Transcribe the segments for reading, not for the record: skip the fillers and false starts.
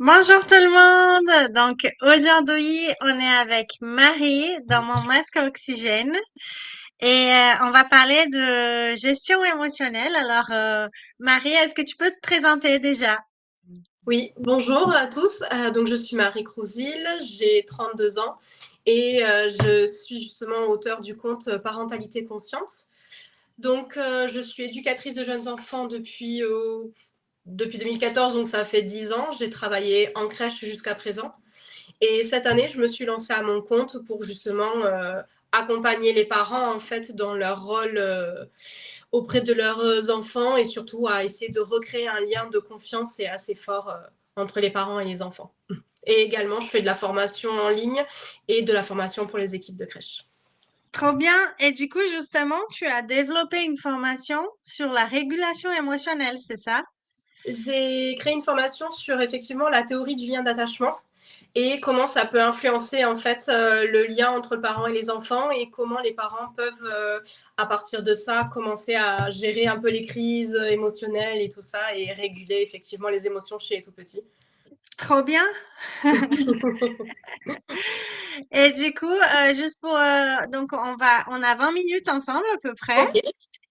Bonjour tout le monde! Donc aujourd'hui, on est avec Marie dans mon masque à oxygène et on va parler de gestion émotionnelle. Alors Marie, est-ce que tu peux te présenter déjà? Oui, bonjour à tous. Donc je suis Marie Crouzil, j'ai 32 ans et je suis justement auteure du compte Parentalité Consciente. Donc je suis éducatrice de jeunes enfants depuis 2014, donc ça fait 10 ans. J'ai travaillé en crèche jusqu'à présent. Et cette année, je me suis lancée à mon compte pour justement accompagner les parents en fait dans leur rôle auprès de leurs enfants et surtout à essayer de recréer un lien de confiance et assez fort entre les parents et les enfants. Et également, je fais de la formation en ligne et de la formation pour les équipes de crèche. Trop bien! Et du coup, justement, tu as développé une formation sur la régulation émotionnelle, c'est ça? J'ai créé une formation sur effectivement la théorie du lien d'attachement et comment ça peut influencer en fait le lien entre le parent et les enfants et comment les parents peuvent à partir de ça commencer à gérer un peu les crises émotionnelles et tout ça et réguler effectivement les émotions chez les tout petits. Trop bien! Et du coup, juste pour donc on a 20 minutes ensemble à peu près. Ok,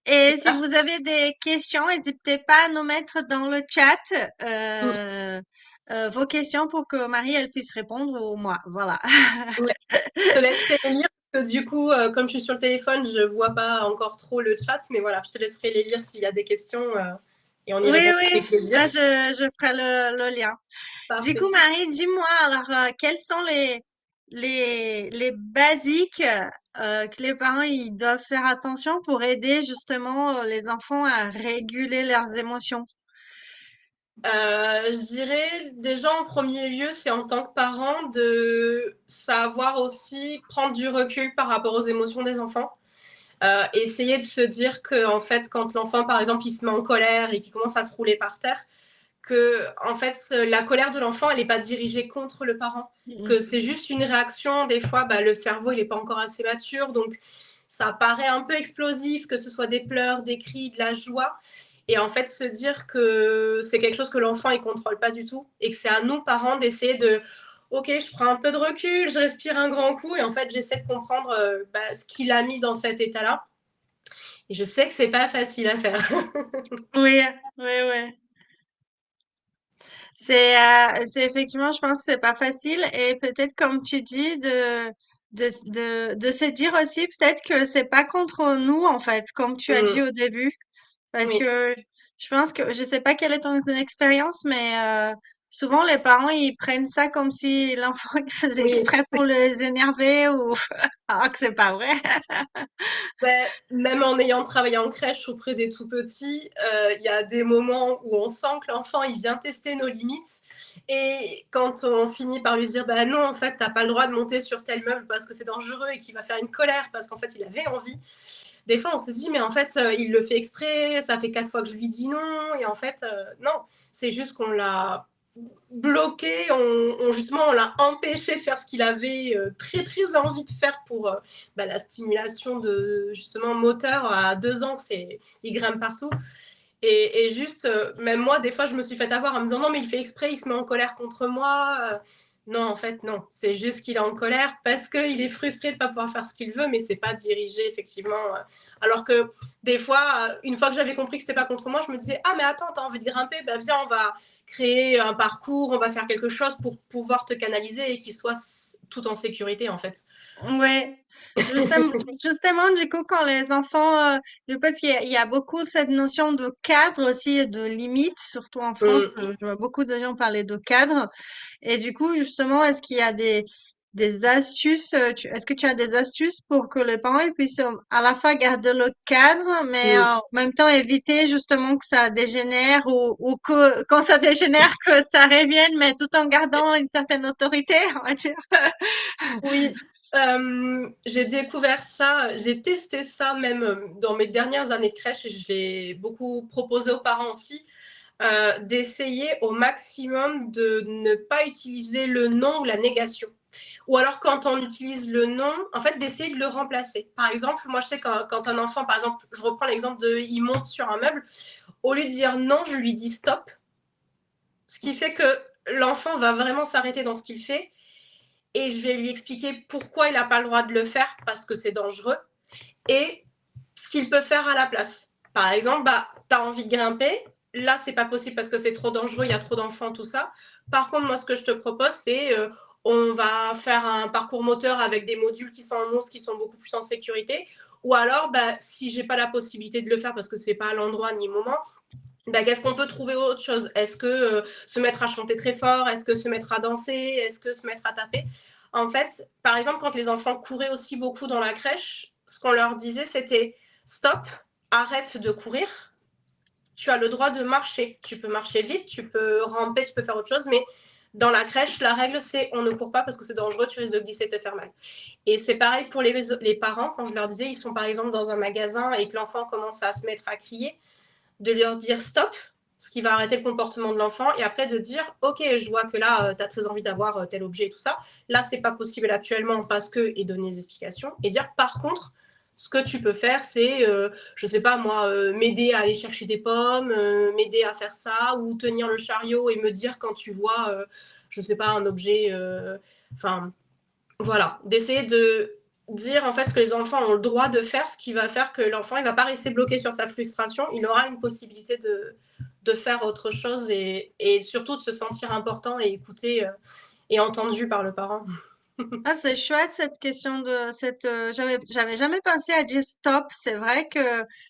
Et si super. vous avez des questions, n'hésitez pas à nous mettre dans le chat Mm. vos questions pour que Marie elle puisse répondre ou moi. Voilà. Ouais. Je te laisserai les lire parce que du coup, comme je suis sur le téléphone, je vois pas encore trop le chat, mais voilà, je te laisserai les lire s'il y a des questions et on y Oui, répond oui, avec plaisir. là je ferai le lien. Du coup, Parfait. Marie, dis-moi alors quels sont les basiques que les parents ils doivent faire attention pour aider justement les enfants à réguler leurs émotions. Je dirais déjà en premier lieu, c'est en tant que parent de savoir aussi prendre du recul par rapport aux émotions des enfants. Essayer de se dire que en fait, quand l'enfant, par exemple, il se met en colère et qu'il commence à se rouler par terre, que en fait, la colère de l'enfant, elle n'est pas dirigée contre le parent, que Mhm. c'est juste une réaction. Des fois, bah, le cerveau, il n'est pas encore assez mature, donc ça paraît un peu explosif, que ce soit des pleurs, des cris, de la joie. Et en fait, se dire que c'est quelque chose que l'enfant ne contrôle pas du tout et que c'est à nous, parents, d'essayer de ok, je prends un peu de recul, je respire un grand coup et en fait, j'essaie de comprendre ce qu'il a mis dans cet état-là. Et je sais que c'est pas facile à faire. Oui, oui, oui. C'est effectivement, je pense que c'est pas facile et peut-être comme tu dis de se dire aussi peut-être que c'est pas contre nous en fait, comme tu as dit au début, parce Oui, que je pense que je sais pas quelle est ton expérience, mais souvent les parents ils prennent ça comme si l'enfant il faisait oui. exprès pour les énerver ou alors que c'est pas vrai. Ouais, même en ayant travaillé en crèche auprès des tout petits, il y a des moments où on sent que l'enfant il vient tester nos limites et quand on finit par lui dire bah non en fait t'as pas le droit de monter sur tel meuble parce que c'est dangereux et qu'il va faire une colère parce qu'en fait il avait envie. Des fois on se dit mais en fait il le fait exprès, ça fait 4 fois que je lui dis non et en fait non, c'est juste qu'on l'a bloqué, justement on l'a empêché de faire ce qu'il avait très très envie de faire pour la stimulation de justement moteur à 2 ans, il grimpe partout. Et juste, même moi, des fois, je me suis fait avoir en me disant non, mais il fait exprès, il se met en colère contre moi. Non, en fait, non. C'est juste qu'il est en colère parce qu'il est frustré de ne pas pouvoir faire ce qu'il veut, mais c'est pas dirigé, effectivement. Alors que des fois, une fois que j'avais compris que c'était pas contre moi, je me disais ah, mais attends, t'as envie de grimper, bah viens, on va créer un parcours, on va faire quelque chose pour pouvoir te canaliser et qu'il soit tout en sécurité, en fait. Ouais, justement, justement, du coup, quand les enfants, parce qu'il y a beaucoup cette notion de cadre aussi, et de limite, surtout en France, Mm. je vois beaucoup de gens parler de cadre. Et du coup, justement, est-ce qu'il y a des astuces, est-ce que tu as des astuces pour que les parents ils puissent à la fois garder le cadre, mais Mm. en même temps éviter justement que ça dégénère ou que quand ça dégénère, que ça revienne, mais tout en gardant une certaine autorité, on va dire. Oui, j'ai découvert ça, j'ai testé ça même dans mes dernières années de crèche et je l'ai beaucoup proposé aux parents aussi, d'essayer au maximum de ne pas utiliser le non ou la négation. Ou alors quand on utilise le non, en fait d'essayer de le remplacer. Par exemple, moi je sais quand un enfant, par exemple, je reprends l'exemple de il monte sur un meuble, au lieu de dire non, je lui dis stop, ce qui fait que l'enfant va vraiment s'arrêter dans ce qu'il fait et je vais lui expliquer pourquoi il n'a pas le droit de le faire parce que c'est dangereux et ce qu'il peut faire à la place. Par exemple, tu as envie de grimper, là c'est pas possible parce que c'est trop dangereux, il y a trop d'enfants, tout ça. Par contre, moi ce que je te propose, c'est on va faire un parcours moteur avec des modules qui sont en mousse, qui sont beaucoup plus en sécurité. Ou alors, si j'ai pas la possibilité de le faire parce que c'est pas l'endroit ni le moment, qu'est-ce qu'on peut trouver autre chose? Est-ce que se mettre à chanter très fort? Est-ce que se mettre à danser? Est-ce que se mettre à taper? En fait, par exemple, quand les enfants couraient aussi beaucoup dans la crèche, ce qu'on leur disait, c'était stop, arrête de courir. Tu as le droit de marcher. Tu peux marcher vite, tu peux ramper, tu peux faire autre chose, mais dans la crèche, la règle, c'est on ne court pas parce que c'est dangereux, tu risques de glisser et te faire mal. Et c'est pareil pour les parents, quand je leur disais, ils sont par exemple dans un magasin et que l'enfant commence à se mettre à crier, de leur dire stop, ce qui va arrêter le comportement de l'enfant, et après de dire ok, je vois que là, tu as très envie d'avoir tel objet et tout ça. Là, c'est pas possible actuellement parce que, et donner des explications, et dire par contre, ce que tu peux faire, c'est, je sais pas moi, m'aider à aller chercher des pommes, m'aider à faire ça, ou tenir le chariot et me dire quand tu vois, je sais pas, un objet, enfin, voilà, d'essayer de dire en fait ce que les enfants ont le droit de faire, ce qui va faire que l'enfant il va pas rester bloqué sur sa frustration, il aura une possibilité de faire autre chose et surtout de se sentir important et écouté et entendu par le parent. Ah, c'est chouette cette question de cette. J'avais jamais pensé à dire stop. C'est vrai que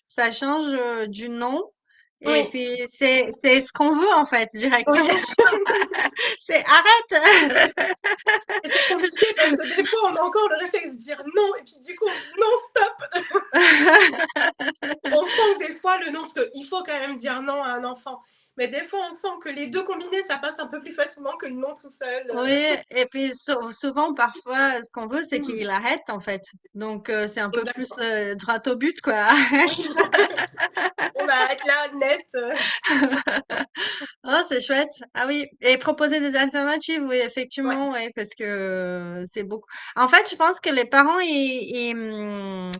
ça change du non. Et Oui, puis c'est ce qu'on veut en fait directement. ouais. C'est arrête. Et c'est compliqué parce que des fois on a encore le réflexe de dire non et puis du coup on dit non stop. On sent que des fois le non, parce qu'il faut quand même dire non à un enfant, mais des fois on sent que les deux combinés ça passe un peu plus facilement que le non tout seul. Oui, et puis souvent, parfois, ce qu'on veut, c'est qu'il arrête, en fait. Donc, c'est un peu plus Exactement. droit au but, quoi. Oui. On va être là net. Oh, c'est chouette. Ah oui, et proposer des alternatives, oui, Ouais. effectivement, oui, parce que c'est beaucoup. En fait, je pense que les parents, ils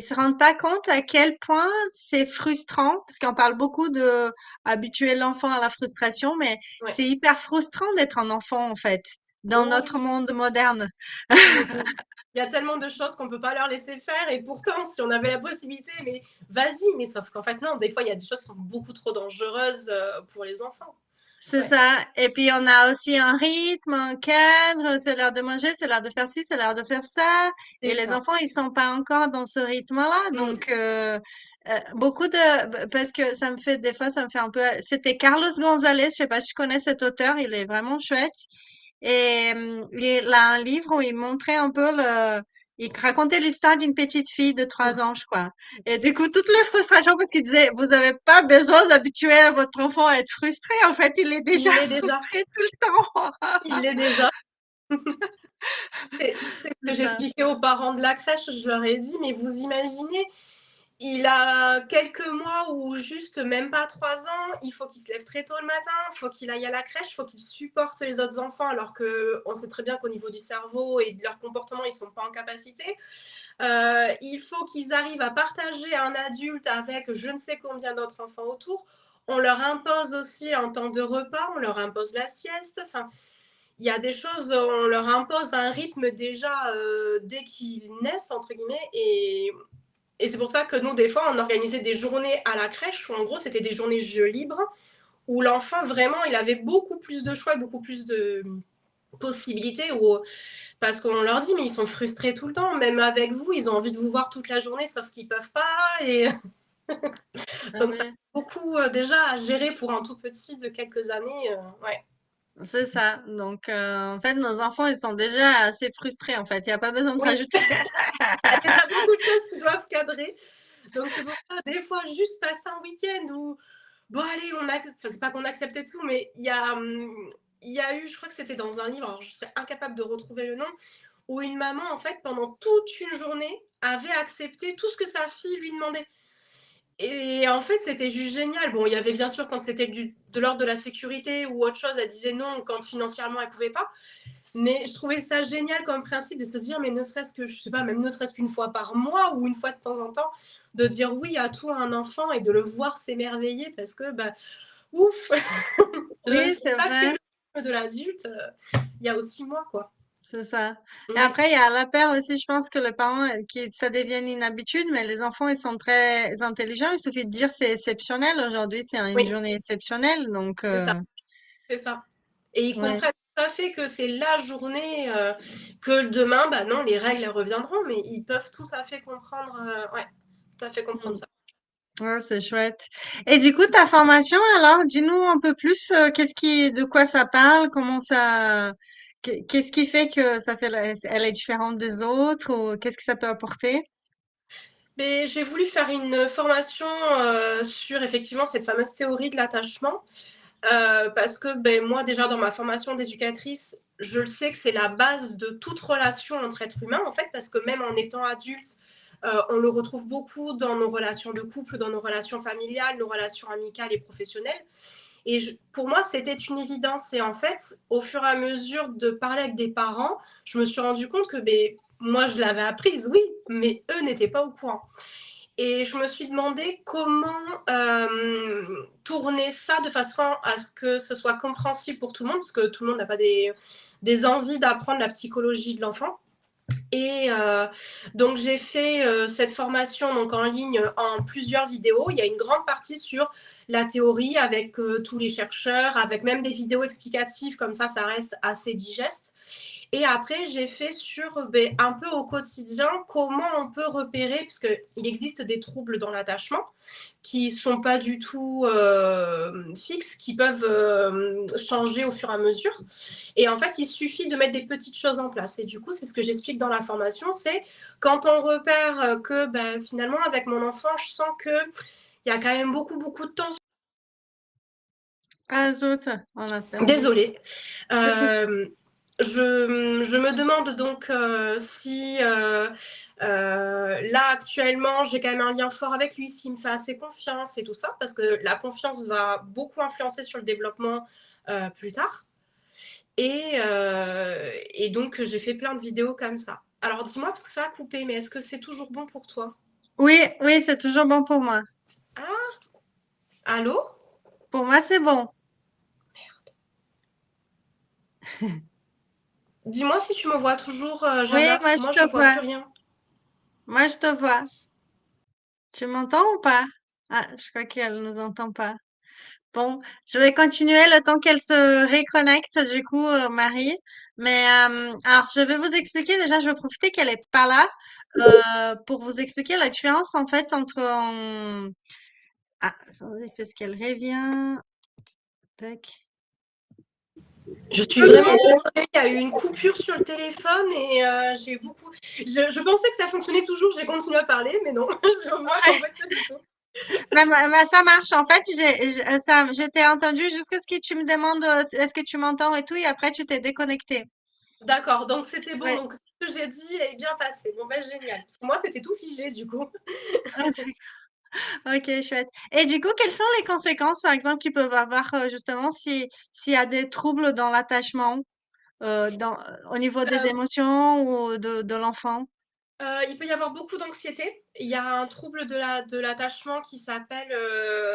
se rendent pas compte à quel point c'est frustrant, parce qu'on parle beaucoup de habituer l'enfant à la frustration, mais Ouais. c'est hyper frustrant d'être un enfant, en fait, dans Oh notre oui. monde moderne. Il y a tellement de choses qu'on ne peut pas leur laisser faire et pourtant, si on avait la possibilité, mais vas-y, mais sauf qu'en fait, non, des fois, il y a des choses qui sont beaucoup trop dangereuses pour les enfants. C'est Ouais, ça. Et puis, on a aussi un rythme, un cadre. C'est l'heure de manger, c'est l'heure de faire ci, c'est l'heure de faire ça. c'est Et les ça. enfants, ils sont pas encore dans ce rythme-là. Mm. Donc, beaucoup de, parce que ça me fait, des fois, ça me fait un peu, c'était Carlos Gonzalez. Je sais pas si tu connais cet auteur. Il est vraiment chouette. Et il a un livre où il montrait un peu il racontait l'histoire d'une petite fille de 3 ans, je crois. Et du coup, toutes les frustrations, parce qu'il disait, vous n'avez pas besoin d'habituer votre enfant à être frustré. En fait, il est déjà Il l'est déjà. frustré tout le temps. Il l'est déjà. C'est ce que C'est ça. j'expliquais aux parents de la crèche. Je leur ai dit, mais vous imaginez, il a quelques mois ou juste même pas 3 ans, il faut qu'il se lève très tôt le matin, il faut qu'il aille à la crèche, il faut qu'il supporte les autres enfants alors qu'on sait très bien qu'au niveau du cerveau et de leur comportement, ils ne sont pas en capacité. Il faut qu'ils arrivent à partager un adulte avec je ne sais combien d'autres enfants autour. On leur impose aussi un temps de repas, on leur impose la sieste. Enfin, il y a des choses, on leur impose un rythme déjà dès qu'ils naissent, entre guillemets, et c'est pour ça que nous, des fois, on organisait des journées à la crèche où, en gros, c'était des journées jeux libres, où l'enfant, vraiment, il avait beaucoup plus de choix, beaucoup plus de possibilités, parce qu'on leur dit, mais ils sont frustrés tout le temps, même avec vous, ils ont envie de vous voir toute la journée, sauf qu'ils peuvent pas, et Ah donc ça oui, beaucoup déjà à gérer pour un tout petit de quelques années, ouais. c'est ça. Donc, en fait, nos enfants, ils sont déjà assez frustrés, en fait. Il n'y a pas besoin de Oui, rajouter. il y a déjà beaucoup de choses qui doivent cadrer, donc c'est pour ça, des fois, juste passer un week-end où bon, allez, enfin, c'est pas qu'on acceptait tout, mais il y a eu, je crois que c'était dans un livre, alors je serais incapable de retrouver le nom, où une maman, en fait, pendant toute une journée, avait accepté tout ce que sa fille lui demandait. Et en fait, c'était juste génial. Bon, il y avait bien sûr quand c'était de l'ordre de la sécurité ou autre chose, elle disait non quand financièrement elle pouvait pas. Mais je trouvais ça génial comme principe de se dire, mais ne serait-ce que, je sais pas, même ne serait-ce qu'une fois par mois ou une fois de temps en temps, de dire oui à tout à un enfant et de le voir s'émerveiller parce que, bah, ouf, je ne Oui, sais c'est pas quel vrai. de l'adulte, il y a aussi moi, quoi. C'est ça. Et Oui, après, il y a la peur aussi, je pense que le parent, ça devienne une habitude, mais les enfants, ils sont très intelligents. Il suffit de dire c'est exceptionnel. Aujourd'hui, c'est une oui, journée exceptionnelle. Donc, c'est ça, c'est ça. Et ils ouais. comprennent tout à fait que c'est la journée, que demain, bah non, les règles elles reviendront, mais ils peuvent tout à fait comprendre, ouais, tout à fait comprendre Mm. ça. Ouais, c'est chouette. Et du coup, ta formation, alors, dis-nous un peu plus, de quoi ça parle, comment ça, qu'est-ce qui fait que ça fait, elle est différente des autres ou qu'est-ce que ça peut apporter? Mais j'ai voulu faire une formation sur effectivement cette fameuse théorie de l'attachement. Parce que ben, moi, déjà, dans ma formation d'éducatrice, je le sais que c'est la base de toute relation entre êtres humains, en fait, parce que même en étant adulte, on le retrouve beaucoup dans nos relations de couple, dans nos relations familiales, nos relations amicales et professionnelles. Et pour moi, c'était une évidence. Et en fait, au fur et à mesure de parler avec des parents, je me suis rendu compte que ben, moi, je l'avais apprise, oui, mais eux n'étaient pas au courant. Et je me suis demandé comment tourner ça de façon à ce que ce soit compréhensible pour tout le monde, parce que tout le monde n'a pas des envies d'apprendre la psychologie de l'enfant. Et donc j'ai fait cette formation donc en ligne en plusieurs vidéos. Il y a une grande partie sur la théorie avec tous les chercheurs, avec même des vidéos explicatives, comme ça reste assez digeste. Et après, j'ai fait sur un peu au quotidien comment on peut repérer, parce qu'il existe des troubles dans l'attachement qui ne sont pas du tout fixes, qui peuvent changer au fur et à mesure. Et en fait, il suffit de mettre des petites choses en place. Et du coup, c'est ce que j'explique dans la formation, c'est quand on repère que finalement, avec mon enfant, je sens qu'il y a quand même beaucoup, beaucoup de tension. Ah, zut, on a perdu. Désolée. Pas de souci. Je me demande donc si là actuellement j'ai quand même un lien fort avec lui, s'il me fait assez confiance et tout ça, parce que la confiance va beaucoup influencer sur le développement plus tard. Et donc j'ai fait plein de vidéos comme ça. Alors dis-moi, parce que ça a coupé, mais est-ce que c'est toujours bon pour toi? Oui, oui, c'est toujours bon pour moi. Ah, allô? Pour moi, c'est bon. Dis-moi si tu me vois toujours, Oui, Jana, parce moi, que je moi je te vois vois. plus rien. Moi, je te vois. Tu m'entends ou pas? Ah, je crois qu'elle nous entend pas. Bon, je vais continuer le temps qu'elle se reconnecte, du coup, Marie. Mais alors, je vais vous expliquer, déjà, je vais profiter qu'elle est pas là pour vous expliquer la différence, en fait, Ah, attendez, parce qu'elle revient. Tac. Je suis vraiment désolée, il y a eu une coupure sur le téléphone et j'ai beaucoup. Je pensais que ça fonctionnait toujours, j'ai continué à parler, mais non, je vois qu'en fait pas du tout. Ça marche. En fait, je t'ai entendu jusqu'à ce que tu me demandes est-ce que tu m'entends et tout, et après tu t'es déconnecté. D'accord, donc c'était bon, Ouais. donc ce que j'ai dit est bien passé. Bon ben génial. Parce que moi c'était tout figé du coup. Ah, ok, chouette. Et du coup, quelles sont les conséquences, par exemple, qu'ils peuvent avoir justement s'il y a des troubles dans l'attachement, au niveau des Euh, émotions ou de l'enfant? il peut y avoir beaucoup d'anxiété. Il y a un trouble de l'attachement qui s'appelle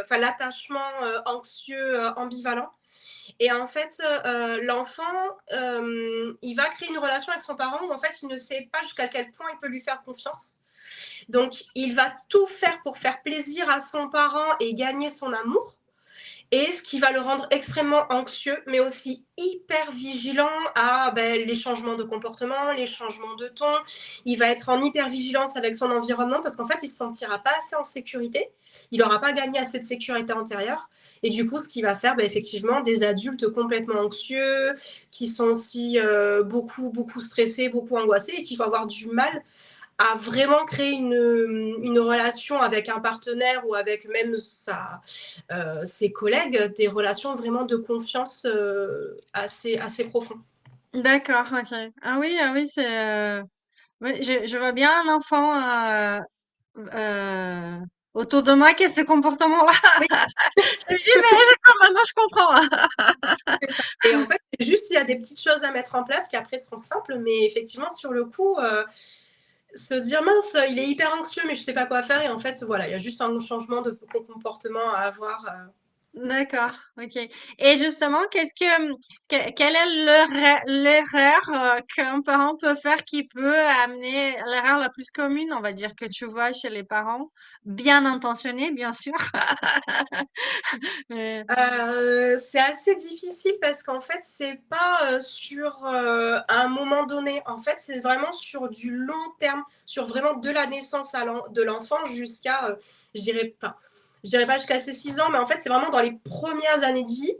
enfin l'attachement anxieux ambivalent. Et en fait, l'enfant, il va créer une relation avec son parent où en fait il ne sait pas jusqu'à quel point il peut lui faire confiance. Donc, il va tout faire pour faire plaisir à son parent et gagner son amour. Et ce qui va le rendre extrêmement anxieux, mais aussi hyper vigilant à les changements de comportement, les changements de ton. Il va être en hyper vigilance avec son environnement parce qu'en fait, il ne se sentira pas assez en sécurité. Il n'aura pas gagné assez de sécurité intérieure. Et du coup, ce qui va faire, effectivement, des adultes complètement anxieux, qui sont aussi beaucoup, beaucoup stressés, beaucoup angoissés et qui vont avoir du mal à vraiment créer une relation avec un partenaire ou avec même ses collègues, des relations vraiment de confiance assez, assez profondes. D'accord, ok. Ah oui, oui, je vois bien un enfant euh, autour de moi qui a ce comportement-là. Oui, Je me dis, mais maintenant je comprends. c'est ça. Et en fait, juste, il y a des petites choses à mettre en place qui après seront simples, mais effectivement, sur le coup, se dire mince, il est hyper anxieux, mais je sais pas quoi faire. Et en fait, voilà, il y a juste un changement de comportement à avoir. D'accord, OK. Et justement, quelle est l'erreur qu'un parent peut faire qui peut amener l'erreur la plus commune, on va dire, que tu vois chez les parents, bien intentionnés, bien sûr. Mais C'est assez difficile parce qu'en fait, c'est pas, sur, un moment donné. En fait, c'est vraiment sur du long terme, sur vraiment de la naissance à de l'enfant jusqu'à, je dirais pas jusqu'à ses 6 ans, mais en fait, c'est vraiment dans les premières années de vie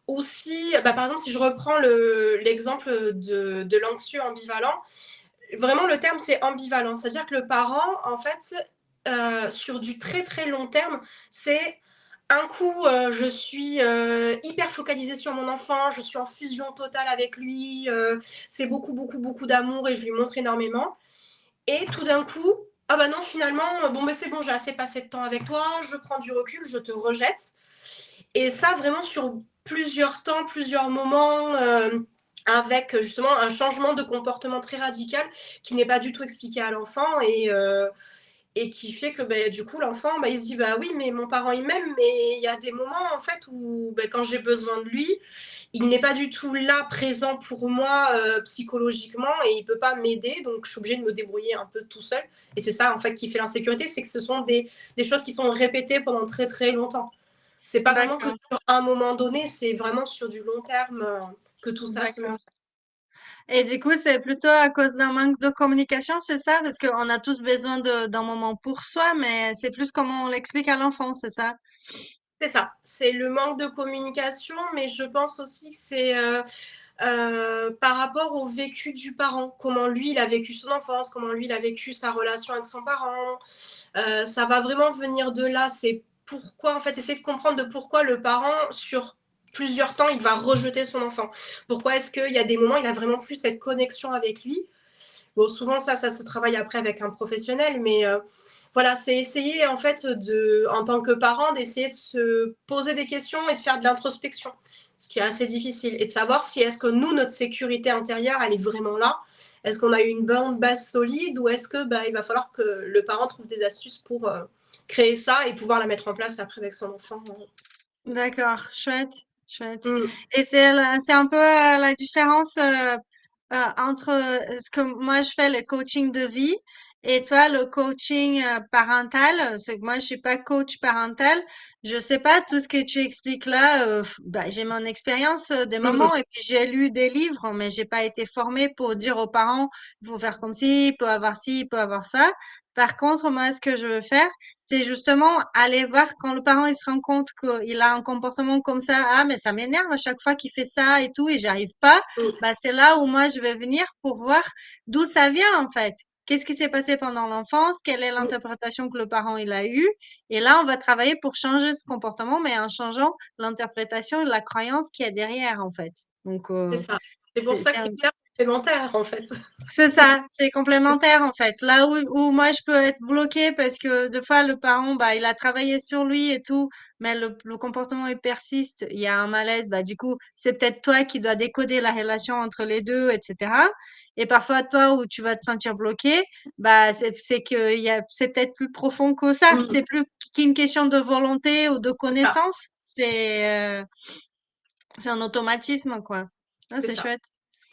ou si, bah, par exemple, si je reprends l'exemple, de l'anxieux ambivalent, vraiment le terme c'est ambivalent. C'est-à-dire que le parent, en fait, sur du très, très long terme, c'est un coup, je suis, hyper focalisée sur mon enfant, je suis en fusion totale avec lui, c'est beaucoup, beaucoup, beaucoup d'amour et je lui montre énormément et tout d'un coup: «Ah bah non finalement, bon, mais c'est bon, j'ai assez passé de temps avec toi, je prends du recul, je te rejette» et ça vraiment sur plusieurs temps, plusieurs moments, avec justement un changement de comportement très radical qui n'est pas du tout expliqué à l'enfant et qui fait que beh, du coup l'enfant, bah, il se dit: «Bah oui, mais mon parent il m'aime, mais il y a des moments en fait où, beh, quand j'ai besoin de lui, il n'est pas du tout là, présent pour moi, psychologiquement et il peut pas m'aider, donc je suis obligée de me débrouiller un peu tout seul» et c'est ça en fait qui fait l'insécurité, c'est que ce sont des choses qui sont répétées pendant très, très longtemps. C'est pas vraiment que d'accord, sur un moment donné, c'est vraiment sur du long terme, que tout ça se met. d'accord. Et du coup, c'est plutôt à cause d'un manque de communication, c'est ça? Parce qu'on a tous besoin d'un moment pour soi, mais c'est plus comment on l'explique à l'enfant, c'est ça? C'est ça, c'est le manque de communication, mais je pense aussi que c'est, par rapport au vécu du parent. Comment lui, il a vécu son enfance, comment lui, il a vécu sa relation avec son parent. Ça va vraiment venir de là. C'est pourquoi, en fait, essayer de comprendre de pourquoi le parent, sur plusieurs temps, il va rejeter son enfant. Pourquoi est-ce qu'il y a des moments, il a vraiment plus cette connexion avec lui. Bon, souvent, ça se travaille après avec un professionnel, mais voilà, c'est essayer, en fait, en tant que parent, d'essayer de se poser des questions et de faire de l'introspection, ce qui est assez difficile, et de savoir si est-ce que nous, notre sécurité intérieure, elle est vraiment là. Est-ce qu'on a eu une bonne base solide ou est-ce que bah, il va falloir que le parent trouve des astuces pour créer ça et pouvoir la mettre en place après avec son enfant. D'accord, chouette, chouette. Mm. Et c'est un peu la différence entre ce que moi je fais, le coaching de vie, et toi, le coaching parental. C'est que moi, je suis pas coach parental. Je sais pas tout ce que tu expliques là. Bah, j'ai mon expérience des Mm. mamans et puis j'ai lu des livres, mais j'ai pas été formée pour dire aux parents, il faut faire comme ci, il peut avoir ci, il peut avoir ça. Par contre, moi, ce que je veux faire, c'est justement aller voir quand le parent il se rend compte qu'il a un comportement comme ça. Ah, mais ça m'énerve à chaque fois qu'il fait ça et tout et j'arrive pas. Mm. Bah, c'est là où moi je vais venir pour voir d'où ça vient en fait. Qu'est-ce qui s'est passé pendant l'enfance? Quelle est Mm. l'interprétation que le parent il a eue? Et là, on va travailler pour changer ce comportement, mais en changeant l'interprétation et la croyance qui est derrière en fait. Donc, C'est ça. C'est pour c'est, ça c'est que un- c'est hyper complémentaire en fait. c'est ça, c'est complémentaire en fait. Là où moi je peux être bloquée parce que des fois le parent, bah, il a travaillé sur lui et tout, mais le comportement il persiste, il y a un malaise, bah du coup c'est peut-être toi qui dois décoder la relation entre les deux, etc. Et parfois toi où tu vas te sentir bloqué, bah c'est que c'est peut-être plus profond que ça. Mm. C'est plus qu'une question de volonté ou de C'est ça. connaissance. C'est un automatisme quoi. Ah, C'est c'est ça. chouette.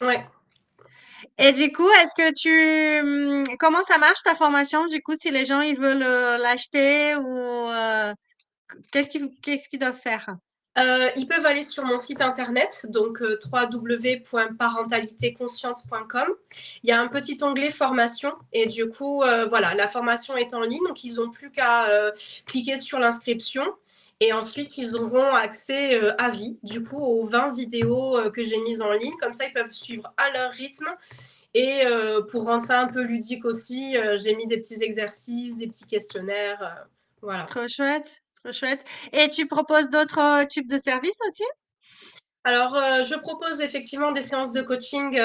Ouais. Et du coup, est-ce que comment ça marche ta formation? Du coup, si les gens ils veulent l'acheter ou qu'est-ce qu'ils doivent faire? Ils peuvent aller sur mon site internet, donc www.parentalitéconsciente.com. Il y a un petit onglet formation et du coup, voilà, la formation est en ligne, donc ils n'ont plus qu'à cliquer sur l'inscription et ensuite ils auront accès à vie, du coup, aux 20 vidéos que j'ai mises en ligne. Comme ça, ils peuvent suivre à leur rythme et pour rendre ça un peu ludique aussi, j'ai mis des petits exercices, des petits questionnaires, voilà. Trop chouette, trop chouette. Et tu proposes d'autres types de services aussi? Alors, je propose effectivement des séances de coaching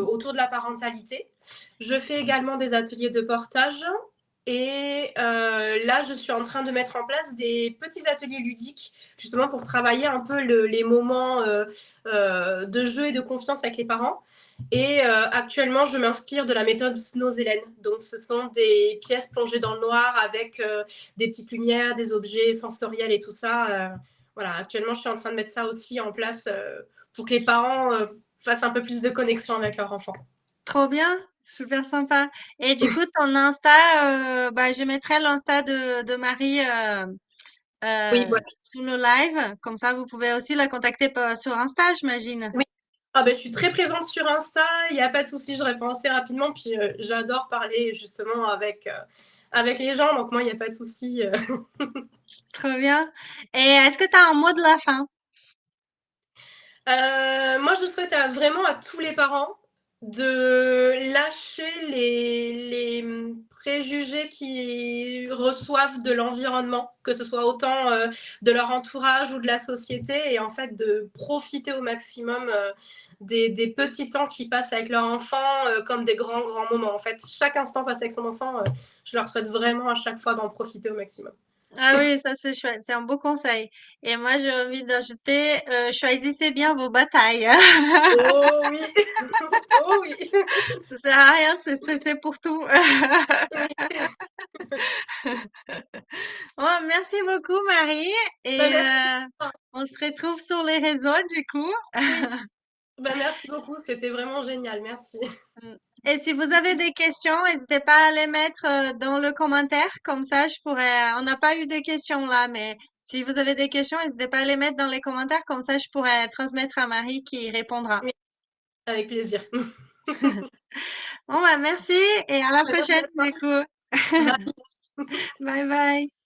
autour de la parentalité. Je fais également des ateliers de portage et là, je suis en train de mettre en place des petits ateliers ludiques, justement pour travailler un peu les moments de jeu et de confiance avec les parents. Et actuellement, je m'inspire de la méthode Snow-Zélène. Donc, ce sont des pièces plongées dans le noir avec des petites lumières, des objets sensoriels et tout ça. voilà, actuellement, je suis en train de mettre ça aussi en place pour que les parents fassent un peu plus de connexion avec leur enfant. Trop bien, super sympa. Et du coup, ton Insta, bah, je mettrai l'Insta de Marie Oui, voilà. sous le live. Comme ça, vous pouvez aussi la contacter sur Insta, j'imagine. Oui. Ah ben, je suis très présente sur Insta, il n'y a pas de souci, je réponds assez rapidement. Puis j'adore parler justement avec les gens, donc moi, il n'y a pas de souci. Trop bien. Et est-ce que tu as un mot de la fin? Moi, je souhaite vraiment à tous les parents de lâcher les préjugés qu'ils reçoivent de l'environnement, que ce soit autant de leur entourage ou de la société, et en fait de profiter au maximum des petits temps qu'ils passent avec leur enfant comme des grands, grands moments. En fait, chaque instant passé avec son enfant, je leur souhaite vraiment à chaque fois d'en profiter au maximum. Ah oui, ça c'est chouette, c'est un beau conseil. Et moi, j'ai envie d'ajouter, choisissez bien vos batailles. Oh oui, oh oui, Ça sert à rien de se stresser pour tout. oui. Oh, merci beaucoup, Marie. Ben, Et merci. on se retrouve sur les réseaux, du coup. Oui. Bah, merci beaucoup, c'était vraiment génial, merci. Mm. Et si vous avez des questions, n'hésitez pas à les mettre dans le commentaire, comme ça je pourrais. On n'a pas eu de questions là, mais si vous avez des questions, n'hésitez pas à les mettre dans les commentaires, comme ça je pourrais transmettre à Marie qui répondra. Oui, avec plaisir. Bon bah merci et à la Bah, merci prochaine à toi. du coup. Bye. Bye bye.